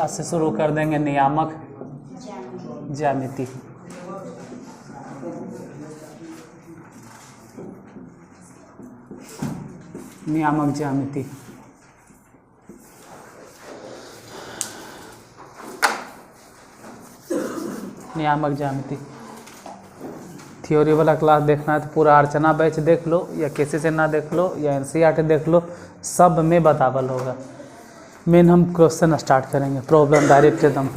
आज से शुरू कर देंगे नियामक ज्यामिति। नियामक ज्यामिति नियामक ज्यामिति थ्योरी वाला क्लास देखना है तो पूरा अर्चना बैच देख लो, या किसी से ना देख लो, या एनसीईआरटी देख लो, सब में बतावल होगा। मेन हम क्वेश्चन स्टार्ट करेंगे, प्रॉब्लम डायरेक्ट एकदम।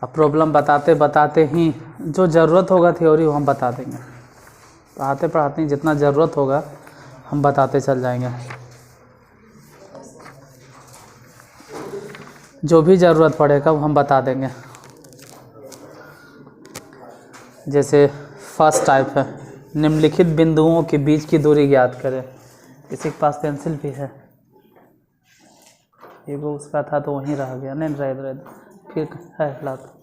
अब प्रॉब्लम बताते बताते ही जो ज़रूरत होगा थ्योरी वो हम बता देंगे, पढ़ाते पढ़ाते ही जितना ज़रूरत होगा हम बताते चल जाएंगे। जो भी ज़रूरत पड़ेगा वो हम बता देंगे। जैसे फर्स्ट टाइप है, निम्नलिखित बिंदुओं के बीच की दूरी ज्ञात करें। किसी के पास पेंसिल भी है? एगो उसका था तो वहीं रह गया, नहीं रह फिर है लात,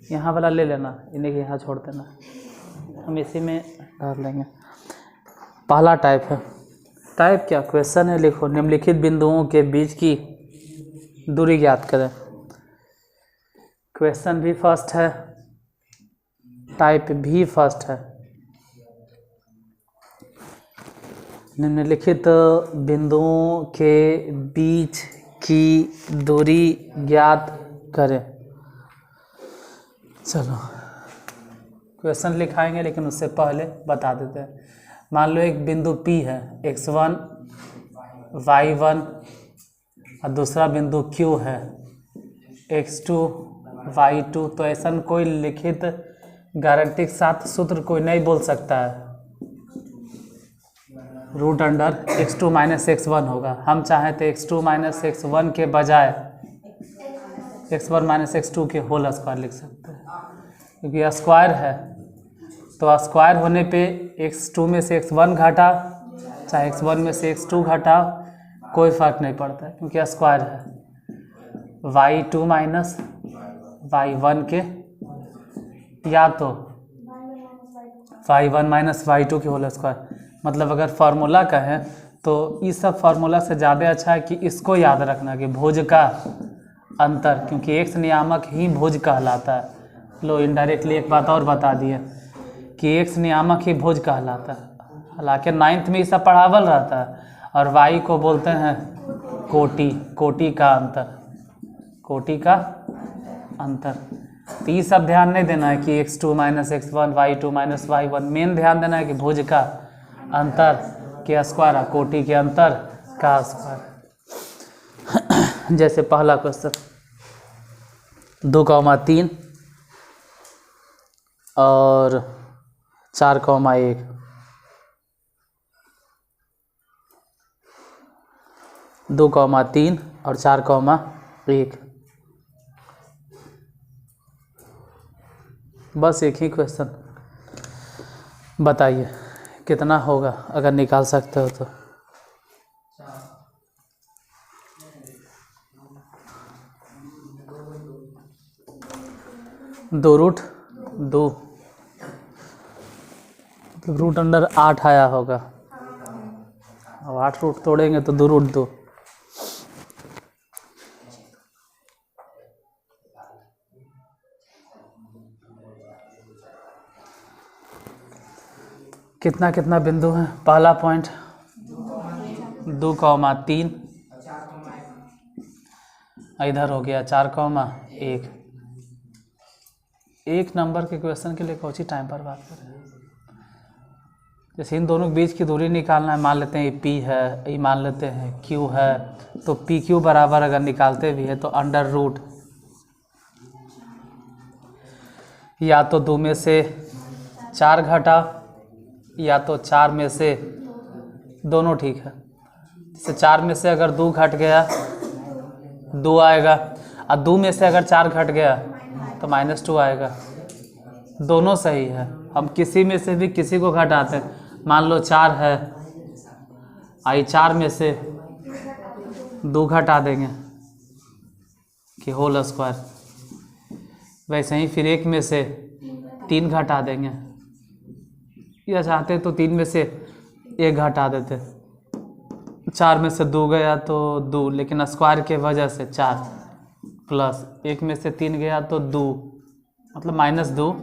यहाँ वाला ले लेना, इन्हें के यहाँ छोड़ देना, हम इसी में डाल लेंगे। पहला टाइप है, टाइप क्या क्वेश्चन है, लिखो निम्नलिखित बिंदुओं के बीच की दूरी ज्ञात करें। क्वेश्चन भी फर्स्ट है, टाइप भी फर्स्ट है। निम्नलिखित बिंदुओं के बीच की दूरी ज्ञात करें। चलो क्वेश्चन लिखाएंगे, लेकिन उससे पहले बता देते हैं। मान लो एक बिंदु P है, x1 y1, और दूसरा बिंदु Q है x2 y2। तो ऐसा कोई लिखित गारंटी के साथ सूत्र कोई नहीं बोल सकता है, root under x2 minus x1 होगा। हम चाहें तो x2 माइनस x1 के बजाय x1 माइनस x2 के होल स्क्वायर लिख सकते हैं, क्योंकि स्क्वायर है तो स्क्वायर होने पे x2 में से x1 घटा चाहे x1 में से x2 घटा कोई फर्क नहीं पड़ता है, क्योंकि स्क्वायर है। y2 माइनस y1 के, या तो y1 माइनस y2 के होल स्क्वायर। मतलब अगर फार्मूला का है तो इस सब फार्मूला से ज़्यादा अच्छा है कि इसको याद रखना कि भुज का अंतर, क्योंकि x नियामक ही भुज कहलाता है। लो इनडायरेक्टली एक बात और बता दिए कि x नियामक ही भुज कहलाता है। हालांकि 9th में ये सब पढ़ावल रहता है। और y को बोलते हैं कोटि, कोटि का अंतर, कोटि का अंतर। तो ये सब ध्यान नहीं देना है कि x2 minus x1 y2 minus y1। Main ध्यान देना है कि भुज का अंतर के स्क्वायर, कोटि के अंतर का स्क्वायर। जैसे पहला क्वेश्चन 2,3 और 4,1। 2,3 और 4,1, बस एक ही क्वेश्चन। बताइए कितना होगा, अगर निकाल सकते हो तो। दो रूट 2, मतलब रूट अंडर 8 आया होगा। अब 8 रूट तोड़ेंगे तो 2 रूट 2। कितना कितना बिंदु है? पहला पॉइंट 2,3, इधर हो गया 4,1। एक नंबर के क्वेश्चन के लिए कौन सी टाइम पर बात कर रहे हैं? जैसे इन दोनों के बीच की दूरी निकालना है, मान लेते हैं ये P है, ये मान लेते हैं Q है, तो PQ बराबर अगर निकालते भी है तो अंडर रूट या तो 2 में से 4 घटा, या तो 4 में से दोनों ठीक है। जैसे 4 में से अगर 2 घट गया 2 आएगा, और 2 में से अगर 4 घट गया तो -2 आएगा। दोनों सही है, हम किसी में से भी किसी को घटाते हैं। मान लो 4 है, आई 4 में से 2 घटा देंगे कि होल स्क्वायर। वैसे ही फिर 1 में से 3 घटा देंगे, या चाहते तो 3 में से 1 घटा देते 4 में से 2 गया तो 2, लेकिन स्क्वायर के वजह से 4, प्लस 1 में से 3 गया तो 2, मतलब -2,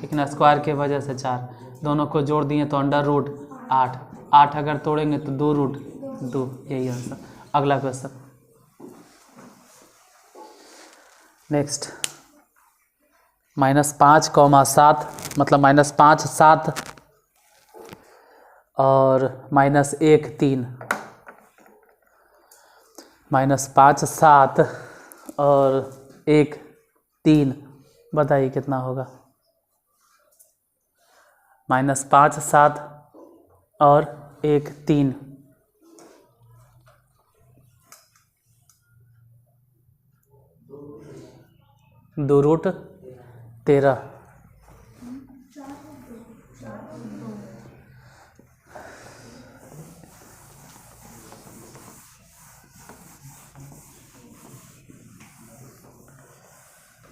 लेकिन स्क्वायर के वजह से 4, दोनों को जोड़ दिए तो अंडर रूट 8, 8 अगर तोड़ेंगे तो 2 रूट 2, यही आंसर। अगला क्वेश्चन नेक्स्ट, -5,7 मतलब -5 7 और -1 3, -5 7 और 1 3, बताइए कितना होगा। -5 7 और 1 3, दो रूट 13,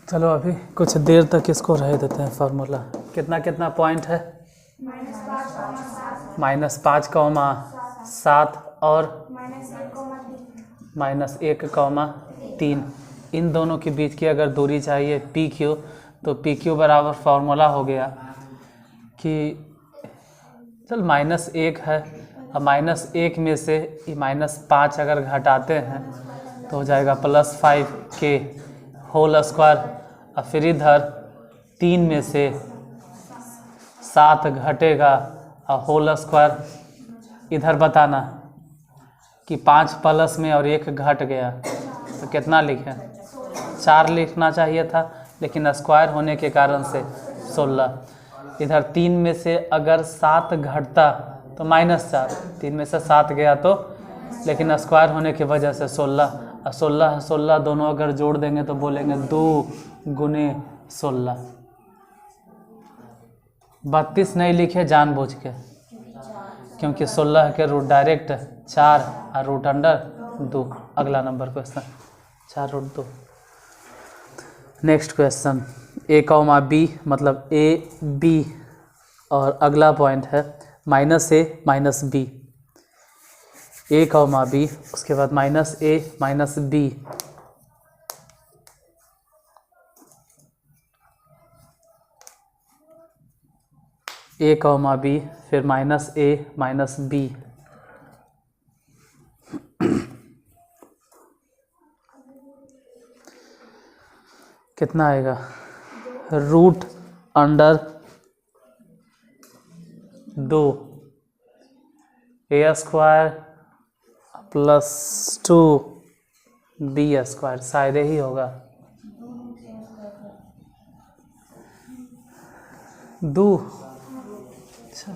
चलो अभी कुछ देर तक इसको रह देते हैं। फार्मूला कितना कितना पॉइंट है, -5,7 और -1,3, इन दोनों के बीच की अगर दूरी चाहिए PQ, तो PQ बराबर फार्मूला हो गया कि चल -1 है, अब -1 में से -5 अगर घटाते हैं तो हो जाएगा +5K होल स्क्वायर, और फिर इधर 3 में से 7 घटेगा और होल स्क्वायर, इधर बताना कि 5 प्लस में और 1 घट गया तो कितना लिखें, 4 लिखना चाहिए था, लेकिन स्क्वायर होने के कारण से 16। इधर 3 में से अगर 7 घटता तो -4, 3 में से 7 गया तो, लेकिन स्क्वायर होने की वजह से 16, और 16 दोनों अगर जोड़ देंगे तो बोलेंगे 2 गुने 16। 32 नहीं लिखे जानबूझ के, क्योंकि 16 के रूट डायरेक्ट 4 और रूट अंडर 2। अगला number question 4 root 2। Next question A, मतलब AB, और अगला पॉइंट है -A -B, A, B, उसके बाद -A -B, A, B, फिर -A -B, कितना आएगा, root under 2 A square +2 B square, शायद ही होगा 2। अच्छा,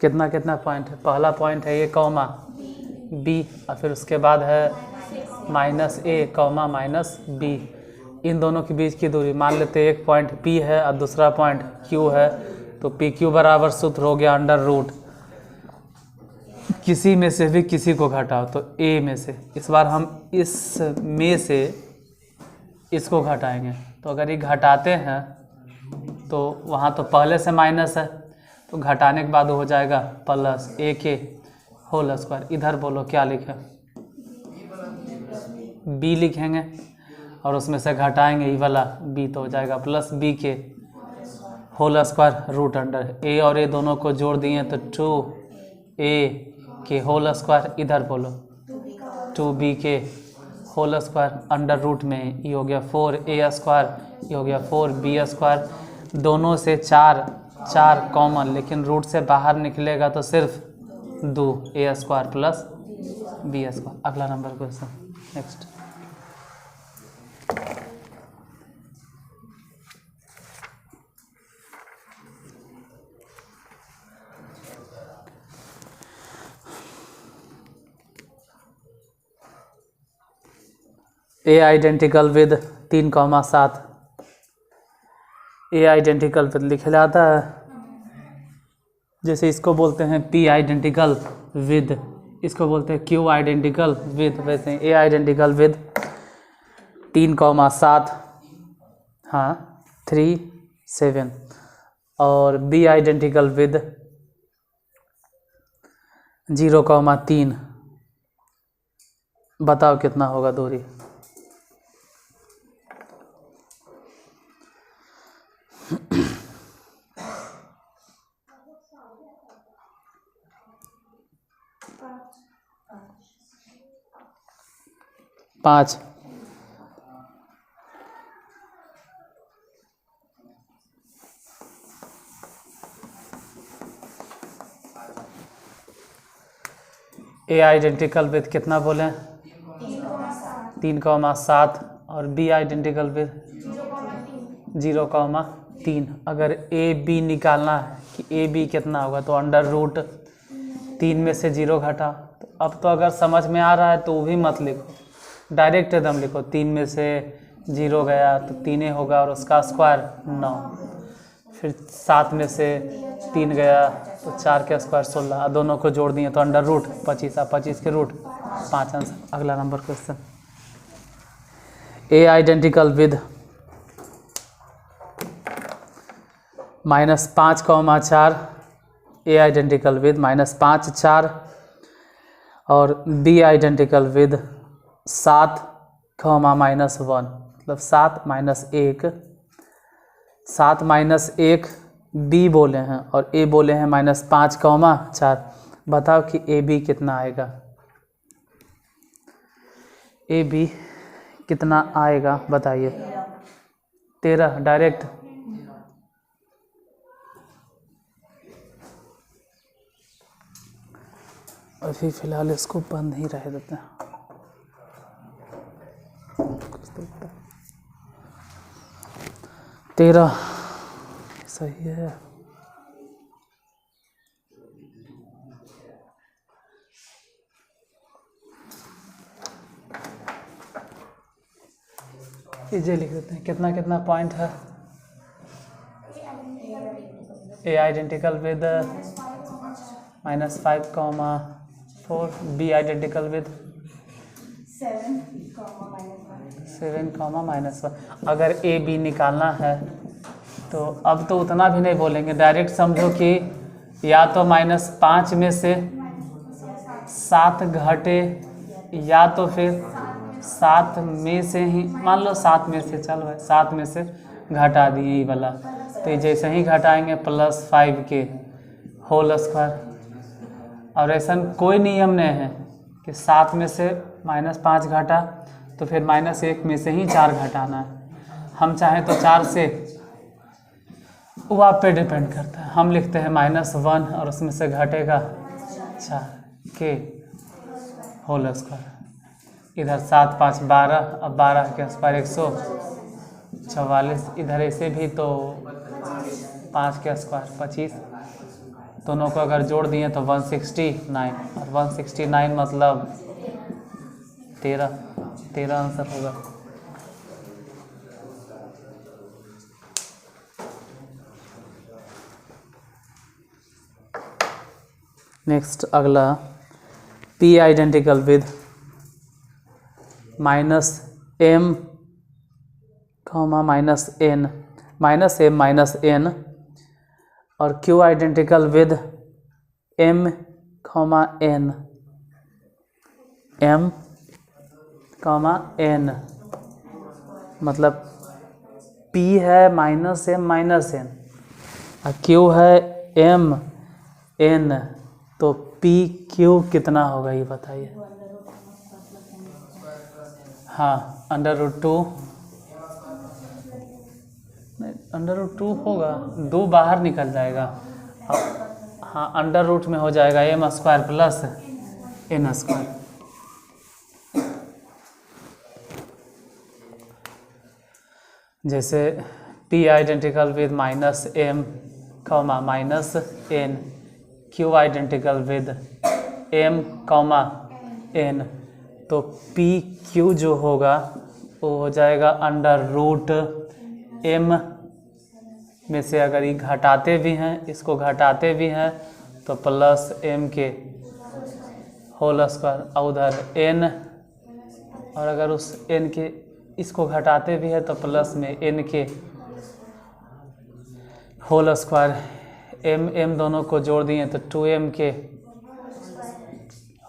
कितना कितना पॉइंट है, पहला पॉइंट है A, B, और फिर उसके बाद है -A, -B, इन दोनों के बीच की दूरी मान लेते हैं, एक पॉइंट P है और दूसरा पॉइंट Q है, तो PQ बराबर सूत्र हो गया अंडर रूट, किसी में से भी किसी को घटाओ तो A में से, इस बार हम इस में से इसको घटाएंगे, तो अगर ये घटाते हैं तो वहाँ तो पहले से माइनस है, तो घटाने के बाद हो जाएगा +AK होल स्क्वायर। इधर बोलो क्या लिखें, B लिखेंगे और उसमें से घटाएंगे ये वाला B, तो हो जाएगा +BK whole square root under A, और A दोनों को जोड़ दिए तो 2AK होल स्क्वायर, इधर बोलो 2BK whole square, under root में ये हो गया 4A स्क्वायर, ये हो गया 4B स्क्वायर, दोनों से 4 कॉमन, लेकिन रूट से बाहर निकलेगा तो सिर्फ 2A स्क्वायर +B स्क्वायर। अगला number question next, A identical with 3,7, A identical with लिखा जाता है, जैसे इसको बोलते हैं P आइडेंटिकल विद, इसको बोलते हैं Q आइडेंटिकल विद, वैसे A आइडेंटिकल विद 3,7, हाँ 3 7, और बी आइडेंटिकल विद 0,3। बताओ कितना होगा दूरी। पाँच। ए आइडेंटिकल विद कितना बोले? 3,7। और बी आइडेंटिकल विद 0,3। अगर ए बी निकालना है कि ए बी कितना होगा तो अंडर रूट 3 में से 0 घटा। तो अब तो अगर समझ में आ रहा है तो वो भी मत लिखो, डायरेक्ट एकदम लिखो। 3 में से 0 गया तो 3 होगा और उसका स्क्वायर 9। फिर 7 में से 3 गया तो 4 के स्क्वायर 16। दोनों को जोड़ दिए तो अंडर रूट 25। 25 के रूट 5 आंसर। अगला number question. A identical with -5,4। A identical with -5, 4। और बी आइडेंटिकल विद 7, -1। मतलब 7 - 1। 7 - 1 बी बोले हैं और ए बोले हैं -5, 4। बताओ कि ए बी कितना आएगा। ए बी कितना आएगा बताइए। 13 डायरेक्ट। अभी फ़िलहाल इसको बंद ही रह देते हैं। 13 सही है। इजे लिख देते हैं। कितना कितना पॉइंट है। A identical with -5,4। B identical with 7, -1। अगर ए बी निकालना है तो अब तो उतना भी नहीं बोलेंगे, डायरेक्ट समझो कि या तो -5 में से 7 घटे या तो फिर 7 में से ही मान लो 7 में से, चल भाई 7 में से घटा दिए ये वाला। तो ये जैसे ही घटाएंगे +5 के होल स्क्वायर। और ऐसा कोई नियम नहीं है कि 7 में से -5 घटा तो फिर -1 में से ही 4 घटाना है। हम चाहें तो 4 से, वो आप पे डिपेंड करता है। हम लिखते हैं -1 और उसमें से घटेगा 4 के होल स्क्वायर। इधर 7, 5, 12। अब 12 के स्क्वायर 144। इधर ऐसे भी तो 5 के स्क्वायर 25। दोनों को अगर जोड़ दिए तो 169। और 169 मतलब 13 आंसर होगा। नेक्स्ट अगला। P identical with -m, -n। और Q identical with m, n। m, n मतलब p है -m, -n और q है m, n। तो p q कितना होगा ये बताइए। हाँ √2 √2 होगा, 2 बाहर निकल जाएगा। हाँ अंडर रूट में हो जाएगा m² + n²। जैसे p identical with -m, -n। q identical with m, n। तो पी क्यू जो होगा वो हो जाएगा √m में से अगर ये घटाते भी हैं, इसको घटाते भी हैं तो +m के होल स्क्वायर। और उधर n, और अगर उस n के इसको घटाते भी है तो प्लस में n के होल स्क्वायर, एम एम दोनों को जोड़ दिए तो 2m के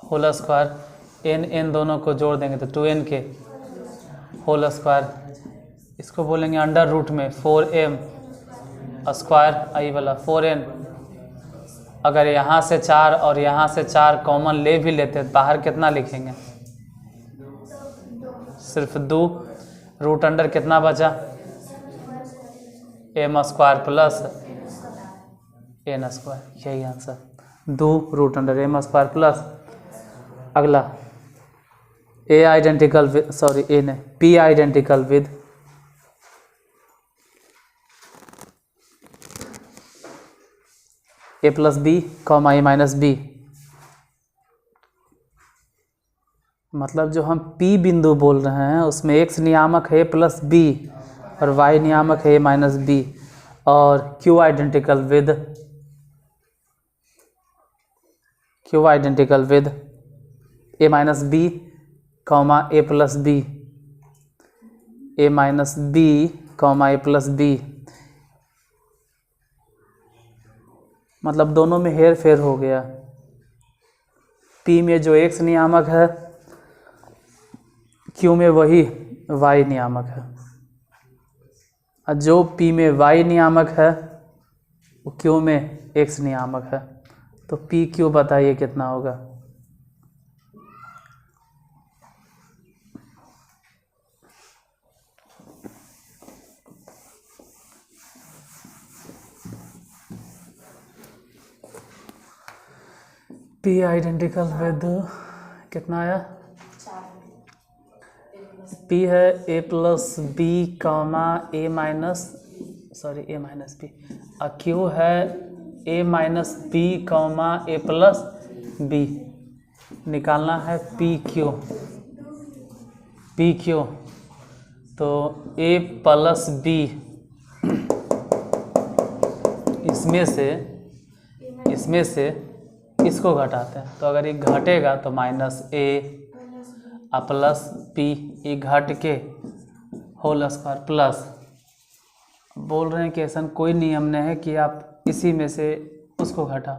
होल स्क्वायर, एन एन दोनों को जोड़ देंगे तो 2n के होल स्क्वायर, इसको बोलेंगे अंडर रूट में 4m स्क्वायर, आई वाला 4n। अगर यहाँ से 4 और यहाँ से 4 कॉमन ले भी लेते हैं, बाहर कितना लिखेंगे? सिर्फ 2, रूट अंडर कितना बचा? m square plus n square, यही answer, 2 root under m square plus. अगला a identical with, sorry a नहीं, p identical with a plus B comma a minus B. मतलब जो हम p बिंदु बोल रहे हैं उसमें x नियामक है a प्लस बी और y नियामक है a माइनस बी, और q identical with a minus B comma a plus B, a minus B comma a plus B. मतलब दोनों में हेर फेर हो गया, p में जो x नियामक है q में वही y नियामक है, और जो p में y नियामक है वो q में x नियामक है। तो p q बताइए कितना होगा? p आइडेंटिकल विद कितना आया? p है a plus B comma a minus, sorry a minus B, और q है a minus B comma a plus B. निकालना है पी क्यू, तो a प्लस बी, इसमें से इसको घटाते हैं, तो अगर ये घटेगा तो माइनस a प्लस पी, ये घट के होल स्क्वायर प्लस। बोल रहे हैं कि ऐसा कोई नियम नहीं है कि आप इसी में से उसको घटा,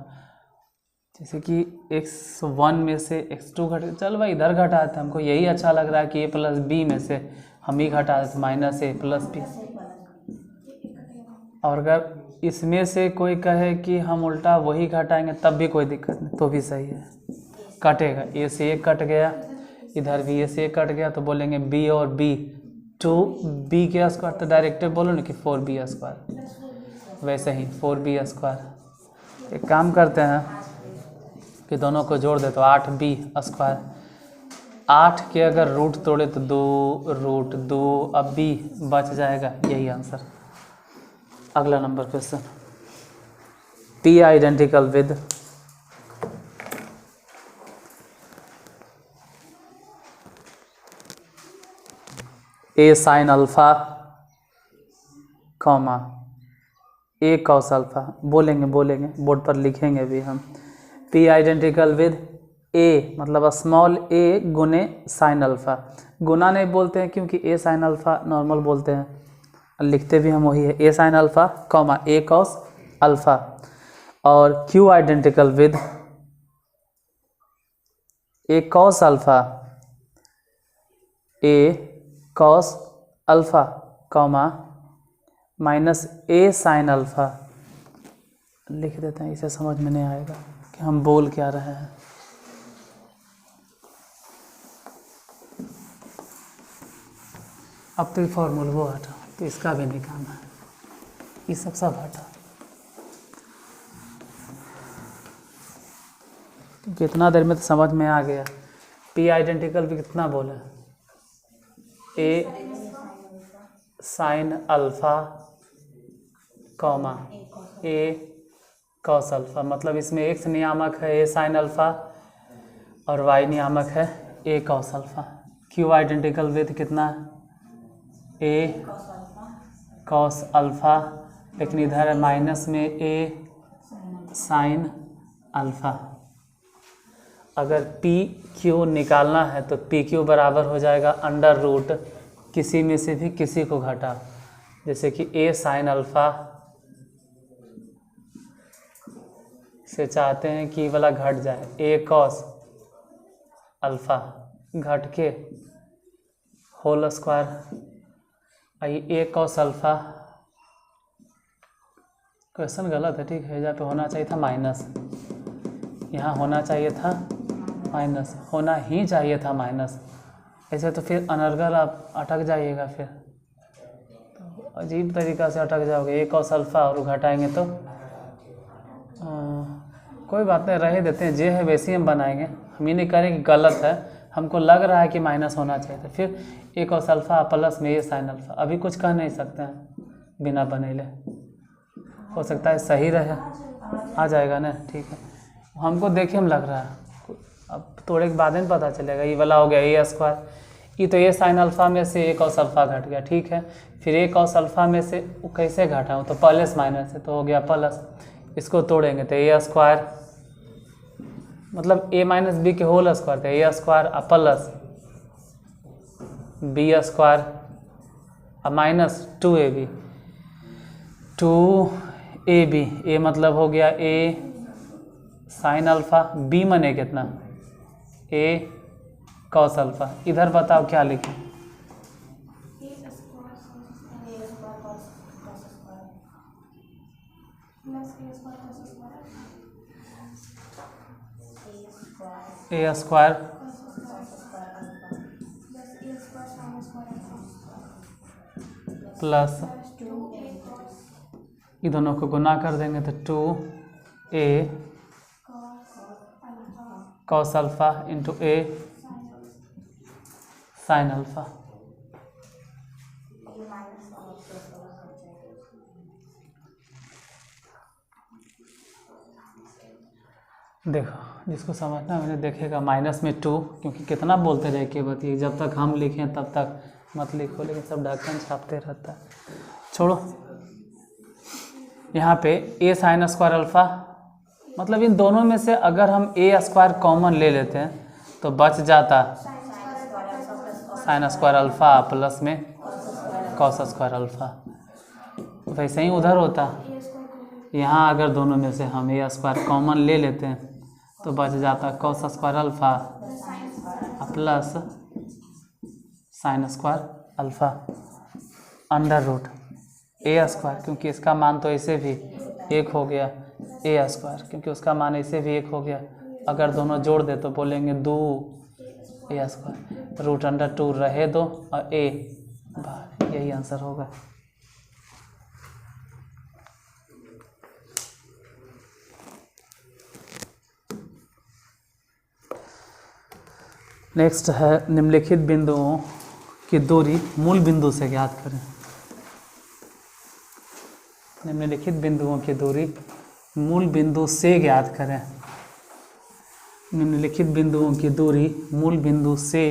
जैसे कि x1 में से x2 घट, चल भाई इधर घटाते हैं, हमको यही अच्छा लग रहा है कि a प्लस बी में से हम ही घटा देते माइनस a प्लस बी। और अगर इसमें से कोई कहे कि हम उल्टा वही घटाएंगे तब भी कोई दिक्कत नहीं, तो भी सही है, कटेगा, a से एक कट गया, इधर भी a से एक कट गया, तो बोलेंगे b और b 2b के स्क्वायर, तो डायरेक्ट बोलो ना कि 4b स्क्वायर, वैसे ही 4b स्क्वायर। एक काम करते हैं कि दोनों को जोड़ दे तो 8b स्क्वायर, 8 के अगर रूट तोड़े तो 2 रूट 2, अब b बच जाएगा, यही आंसर। अगला number question, p identical with a sine alpha comma a cos alpha. बोलेंगे बोर्ड पर लिखेंगे भी हम। p आइडेंटिकल विद a मतलब स्मॉल a गुने साइन अल्फा, गुना नहीं बोलते हैं क्योंकि a साइन अल्फा नॉर्मल बोलते हैं, लिखते भी हम वही है, a sine alpha comma a cos alpha. और q identical with a cos alpha, a cos alpha comma minus a sine alpha. लिख देते हैं, इसे समझ में नहीं आएगा कि हम बोल क्या रहे हैं। अब तो फॉर्मूला वो हटा, तो इसका भी नहीं काम है, ये सब हटा। तो कितना देर में तो समझ में आ गया। p आइडेंटिकल भी कितना बोला, a sine alpha comma a cos alpha, मतलब इसमें x नियामक है a साइन अल्फा और y नियामक है a cos alpha. q identical with कितना, a कॉस अल्फा, लेकिन इधर है माइनस में a साइन अल्फा। अगर पी क्यू निकालना है तो पी क्यू बराबर हो जाएगा अंडर रूट किसी में से भी किसी को घटा, जैसे कि a साइन अल्फा से चाहते हैं कि वाला घट जाए, ए कॉस अल्फ़ा घट के होल स्क्वायर, ए कॉस अल्फ़ा, क्वेश्चन गलत है, ठीक है, जहाँ पे होना चाहिए था माइनस, यहाँ होना चाहिए था माइनस, होना ही चाहिए था माइनस, ऐसे तो फिर अनर्गल आप अटक जाइएगा, फिर तो अजीब तरीक़ा से अटक जाओगे, ए कॉस अल्फ़ा और घटाएंगे तो कोई बात नहीं, रहे देते हैं, जे है वैसे ही हम बनाएंगे, हम ये नहीं करें कि गलत है, हमको लग रहा है कि माइनस होना चाहिए था, फिर ए कॉस अल्फ़ा प्लस में ए साइन अल्फ़ा, अभी कुछ कह नहीं सकते हैं बिना बनेले, हो सकता है सही रहे, आ जाएगा ना, ठीक है, हमको देखे हम लग रहा है, अब थोड़े के बाद में पता चलेगा, ये वाला हो गया ए स्क्वायर, ये तो ए साइन अल्फ़ा में से ए कॉस अल्फ़ा घट गया, ठीक है, फिर ए कॉस अल्फ़ा में से वो कैसे घटा हो, तो प्लस माइनस है तो हो गया प्लस, इसको तोड़ेंगे तो ए स्क्वायर, मतलब ए माइनस बी के होल स्क्वायर, तो A square plus B square minus 2ab, 2ab, ए मतलब हो गया ए साइन अल्फ़ा, बी मने कितना ए कॉस अल्फ़ा, इधर बताओ क्या लिखें, ए स्क्वायर प्लस, ये दोनों को गुना कर देंगे तो 2a कॉस अल्फ़ा इंटू ए साइन अल्फ़ा, देखो जिसको समझना मैंने देखेगा, माइनस में 2, क्योंकि कितना बोलते रहे कि बताइए, जब तक हम लिखें तब तक मत लिखो, लेकिन सब डॉक्यूमेंट छापते रहता है, छोड़ो, यहाँ पे ए साइन स्क्वायर अल्फ़ा, मतलब इन दोनों में से अगर हम ए स्क्वायर कॉमन ले लेते हैं तो बच जाता साइन स्क्वायर अल्फ़ा प्लस में कॉस स्क्वायर अल्फ़ा, वैसे ही उधर होता, यहाँ अगर दोनों में से हम ए स्क्वायर कॉमन ले लेते हैं तो बच जाता cos square alpha plus sine square alpha under root A square, क्योंकि इसका मान तो ऐसे भी 1 हो गया, ए स्क्वायर क्योंकि उसका मान ऐसे भी 1 हो गया, अगर दोनों जोड़ दे तो बोलेंगे 2 ए स्क्वायर, रूट अंडर 2 रहे दो और ए बाहर, यही आंसर होगा। नेक्स्ट है निम्नलिखित बिंदुओं की दूरी मूल बिंदु से ज्ञात करें। निम्नलिखित बिंदुओं की दूरी मूल बिंदु से ज्ञात करें। निम्नलिखित बिंदुओं की दूरी मूल बिंदु से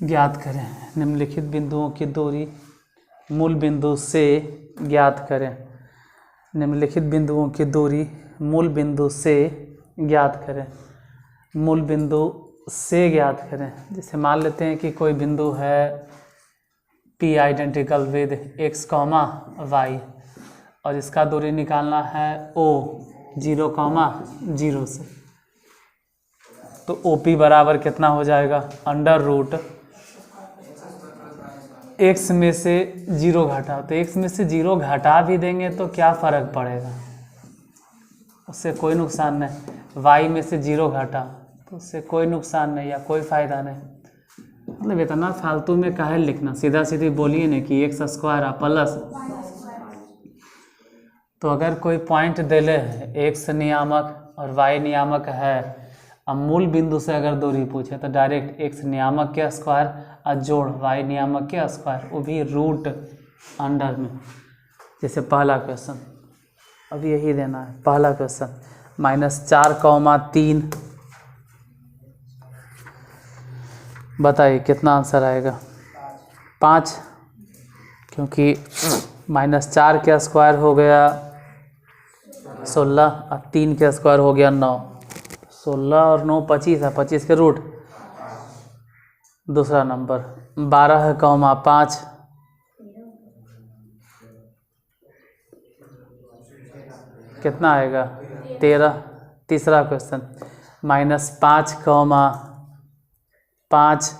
ज्ञात करें। निम्नलिखित बिंदुओं की दूरी मूल बिंदु से ज्ञात करें। निम्नलिखित बिंदुओं की दूरी मूल बिंदु से ज्ञात करें। मूल बिंदु से ज्ञात करें, जैसे मान लेते हैं कि कोई बिंदु है P identical with x, y और इसका दूरी निकालना है O 0, 0 से, तो OP बराबर कितना हो जाएगा, अंडर रूट x में से 0 घटा, तो x में से 0 घटा भी देंगे तो क्या फ़र्क पड़ेगा, उससे कोई नुकसान नहीं। y में से 0 घटा तो उससे कोई नुकसान नहीं या कोई फ़ायदा नहीं। मतलब इतना फालतू में काहे लिखना, सीधा सीधी बोलिए ना कि x स्क्वायर प्लस, तो अगर कोई पॉइंट देले है x नियामक और y नियामक है, अब मूल बिंदु से अगर दूरी पूछे तो डायरेक्ट x नियामक के स्क्वायर और जोड़ y नियामक के स्क्वायर, वो भी रूट अंडर में, जैसे पहला क्वेश्चन, अब यही देना है। पहला क्वेश्चन -4, 3, बताइए कितना आंसर आएगा, 5, क्योंकि -4 के स्क्वायर हो गया 16 और 3 के स्क्वायर हो गया 9, 16 और 9 25 है, 25 के रूट। दूसरा नंबर 12, 5, कितना आएगा 13। तीसरा क्वेश्चन -5,5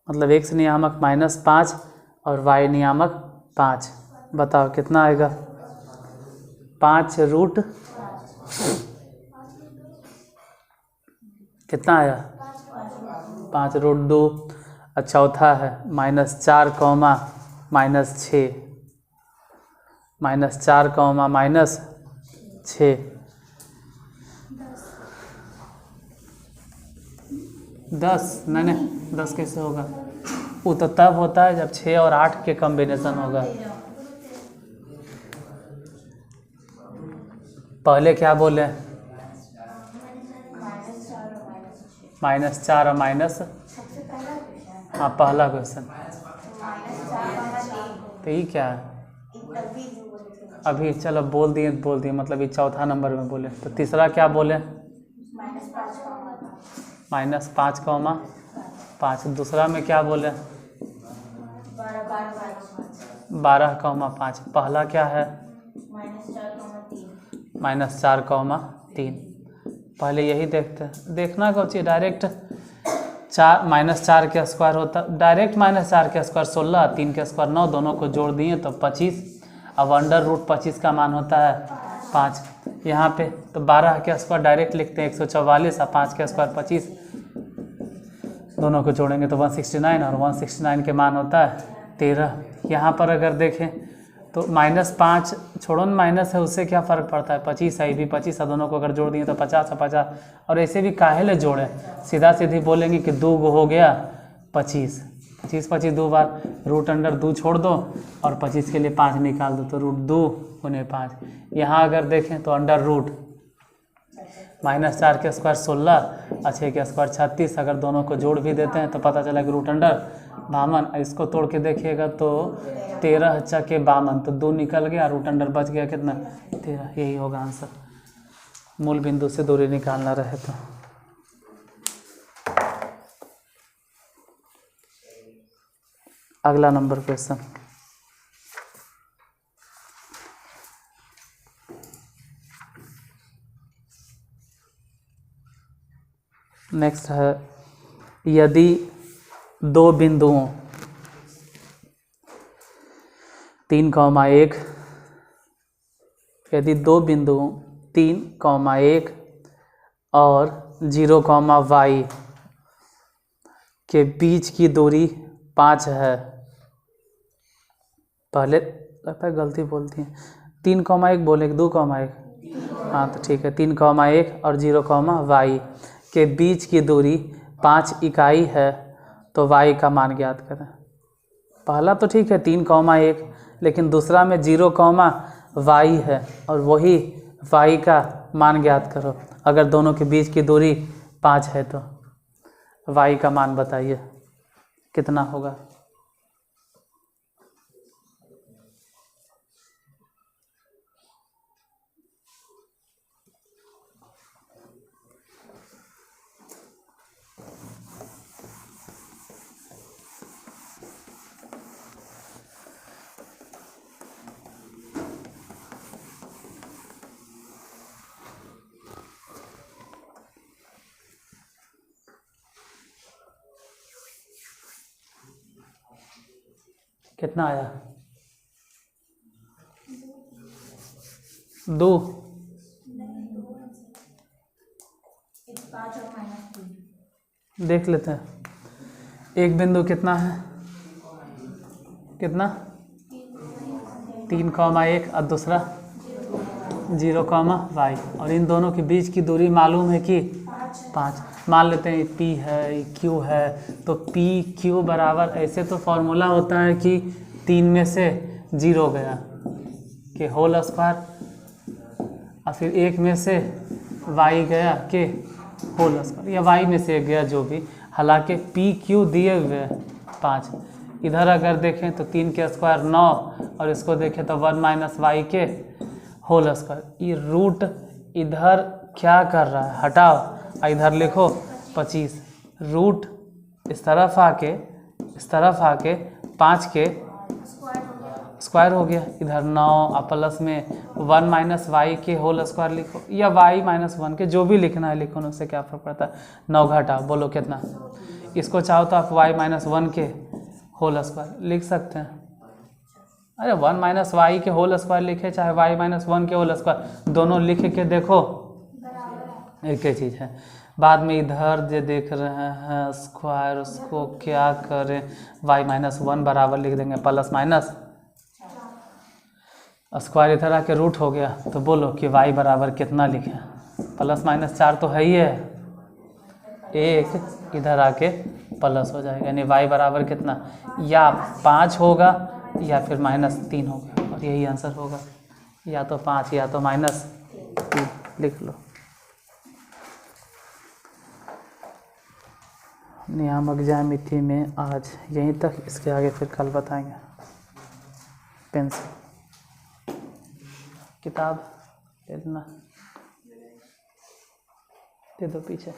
मतलब x नियामक -5 और y नियामक 5। बताओ कितना आएगा? 5 रूट कितना आया? 5 रूट 2। और चौथा है -4, -6 -4, -6 10। नहीं 10 कैसे होगा? वो तो तब होता है जब 6 और 8 के कॉम्बिनेशन होगा। पहले क्या बोले? -4 और माइनस, हाँ पहला क्वेश्चन। तो ये क्या है? अभी चलो बोल दिए मतलब ये चौथा नंबर में बोले। तो तीसरा क्या बोले? -5,5। दूसरा में क्या बोले? 12,5। पहला क्या है? -4,3। पहले यही देखना को चाहिए। डायरेक्ट -4 के स्क्वायर होता, डायरेक्ट -4 के स्क्वायर 16, 3 के स्क्वायर 9, दोनों को जोड़ दिए तो 25। अब √25 का मान होता है 5। यहाँ पे तो 12 के स्क्वायर डायरेक्ट लिखते हैं 144 और 5 के स्क्वायर 25, दोनों को जोड़ेंगे तो 169 और 169 के मान होता है 13। यहाँ पर अगर देखें तो -5 छोड़ो न, माइनस है उससे क्या फ़र्क पड़ता है? 25 है, ये भी 25 है, दोनों को अगर जोड़ दिए तो 50 है 50। और ऐसे भी काहे ले जोड़े? सीधा सीधी बोलेंगे कि 2 हो गया 25, 25 दो बार √2 छोड़ दो और 25 के लिए 5 निकाल दो तो √2 × 5। यहाँ अगर देखें तो √, -4 के स्क्वायर 16 और 6 के स्क्वायर 36, अगर दोनों को जोड़ भी देते हैं तो पता चला कि √52। इसको तोड़ के देखिएगा तो 13 के 52, तो 2 निकल गया, √, बच गया कितना? 13। यही होगा आंसर। मूल बिंदु से दूरी निकालना रहे तो। अगला नंबर क्वेश्चन, नेक्स्ट है, यदि 2 बिंदुओं 3,1 यदि 2 बिंदुओं 3,1 और 0,y के बीच की दूरी 5 है। पहले लगता है गलती बोलती हैं, 3,1 बोले 2,1? हाँ तो ठीक है, 3,1 और 0,y के बीच की दूरी 5 इकाई है तो y का मान ज्ञात करें। पहला तो ठीक है 3,1, लेकिन दूसरा में 0,y है और वही y का मान ज्ञात करो। अगर दोनों के बीच की दूरी 5 है तो y का मान बताइए कितना होगा? कितना आया? 2। देख लेते हैं। एक बिंदु कितना है? कितना? 3,1 और दूसरा 0,y, और इन दोनों के बीच की दूरी मालूम है कि 5। मान लेते हैं P है, Q है, तो P Q बराबर, ऐसे तो फॉर्मूला होता है कि 3 में से 0 गया के होल स्क्वायर और फिर 1 में से y गया के होल स्क्वायर, या y में से 1 गया जो भी। हालांकि P Q दिए हुए 5। इधर अगर देखें तो 3 के स्क्वायर 9 और इसको देखें तो 1 - y के होल स्क्वायर। ये रूट इधर क्या कर रहा है? हटाओ, इधर लिखो 25। रूट इस तरफ आके 5 के स्क्वायर हो गया, इधर 9 और प्लस में 1 माइनस वाई के होल स्क्वायर लिखो, या y माइनस 1 के, जो भी लिखना है लिखो, उससे क्या फर्क पड़ता है। 9 घटा बोलो कितना, इसको चाहो तो आप y माइनस 1 के होल स्क्वायर लिख सकते हैं। अरे 1 माइनस वाई के होल स्क्वायर लिखे चाहे y माइनस 1 के होल स्क्वायर, दोनों लिख के देखो एक ही चीज़ है। बाद में इधर जो देख रहे हैं स्क्वायर, उसको क्या करें, y माइनस 1 बराबर लिख देंगे प्लस माइनस स्क्वायर, इधर आके रूट हो गया, तो बोलो कि y बराबर कितना लिखें, प्लस माइनस 4 तो है ही है, एक इधर आके प्लस हो जाएगा, यानी y बराबर कितना, या 5 होगा या फिर -3 होगा, और यही आंसर होगा, या तो 5 या तो -3 लिख लो। नियामक ज्यामिति में आज यहीं तक, इसके आगे फिर कल बताएंगे। पेंसिल किताब ले लेना, दे दो पीछे।